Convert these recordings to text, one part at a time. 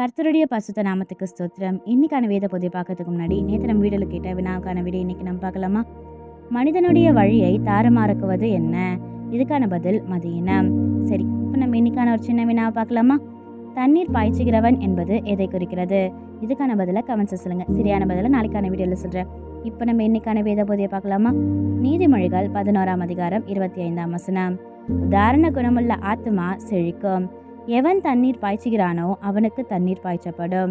கர்த்தருடைய பசுத்த நாமத்துக்கு ஸ்தோத்திரம். இன்னைக்கான வேத பகுதியை பார்க்கறதுக்கு முன்னாடி நேற்று நம்ம வீடியோவில் கேட்ட வினாவுக்கான விடை இன்னைக்கு நம்ம பார்க்கலாமா? மனிதனுடைய வழியை தாறுமாறாக்குவது என்ன? இதுக்கான பதில் மதியினம். சரி, இப்போ நம்ம இன்னைக்கான ஒரு சின்ன வினாவை பார்க்கலாமா? தண்ணீர் பாய்ச்சுகிறவன் என்பது எதை குறிக்கிறது? இதுக்கான பதிலை கமெண்ட்ஸ் சொல்லுங்க. சரியான பதிலை நாளைக்கான வீடியோவில் சொல்கிறேன். இப்போ நம்ம இன்னைக்கான வேத பகுதியை பார்க்கலாமா? நீதிமொழிகள் 11ஆம் அதிகாரம் 25ஆம் வசனம். உதாரண குணமுள்ள ஆத்மா செழிக்கும். எவன் தண்ணீர் பாய்ச்சுகிறானோ அவனுக்கு தண்ணீர் பாய்ச்சப்படும்.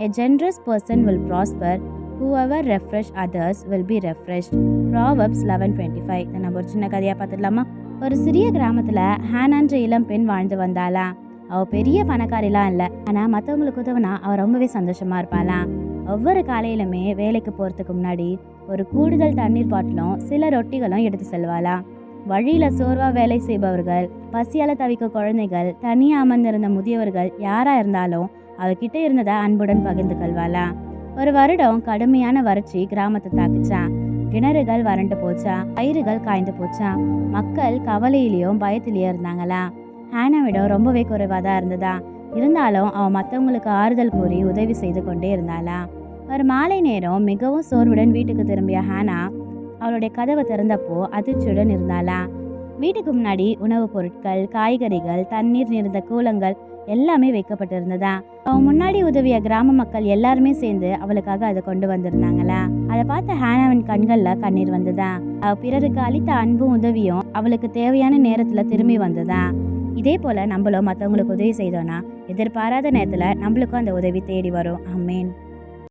A generous person will prosper. Whoever refresh others will be refreshed. Proverbs 11:25. நம்ம ஒரு சின்ன கதையாக பார்த்துடலாமா? ஒரு சிறிய கிராமத்தில் ஹானான்ற இளம் பெண் வாழ்ந்து வந்தாலாம். அவள் பெரிய பணக்காரிலாம் இல்லை, ஆனால் மற்றவங்களுக்கு உதவுனா அவள் ரொம்பவே சந்தோஷமாக இருப்பாளாம். ஒவ்வொரு காலையிலுமே வேலைக்கு போகிறதுக்கு முன்னாடி ஒரு கூடுதல் தண்ணீர் பாட்டிலும் சில ரொட்டிகளும் எடுத்து செல்வாளாம். வழியில சோர்வா வேலை செய்பவர்கள், பசியால தவிக்க குழந்தைகள், தனியா அமர்ந்திருந்த முதியவர்கள் யாரா இருந்தாலும் அவகிட்ட இருந்ததை அன்புடன் பகிர்ந்து கொள்வாளாம். ஒரு வருடம் கடுமையான வறட்சி கிராமத்தை தாக்குச்சான். கிணறுகள் வறண்டு போச்சான், பயிர்கள் காய்ந்து போச்சான். மக்கள் கவலையிலையும் பயத்திலேயே இருந்தாங்களாம். ஹானாவிடம் ரொம்பவே குறைவாதான் இருந்ததா. இருந்தாலும் அவன் மற்றவங்களுக்கு ஆறுதல் கூறி உதவி செய்து கொண்டே இருந்தாளாம். ஒரு மாலை நேரம் மிகவும் சோர்வுடன் வீட்டுக்கு திரும்பிய ஹானா அவளுடைய கதவை திறந்தப்போ அதிர்ச்சியுடன் இருந்தாளாம். வீட்டுக்கு முன்னாடி உணவுப் பொருட்கள், காய்கறிகள், தண்ணீர் நிறைந்த கூலங்கள் எல்லாமே வைக்கப்பட்டிருந்ததா. அவன் முன்னாடி உதவிய கிராம மக்கள் எல்லாருமே சேர்ந்து அவளுக்காக அதை கொண்டு வந்திருந்தாங்களா. அதை பார்த்த ஹானாவின் கண்கள்ல கண்ணீர் வந்ததா. அவ பிறருக்கு அளித்த அன்பும் உதவியும் அவளுக்கு தேவையான நேரத்துல திரும்பி வந்ததா. இதே போல நம்மளும் மற்றவங்களுக்கு உதவி செய்தோம்னா எதிர்பாராத நேரத்துல நம்மளுக்கும் அந்த உதவி தேடி வரும். ஆமென்.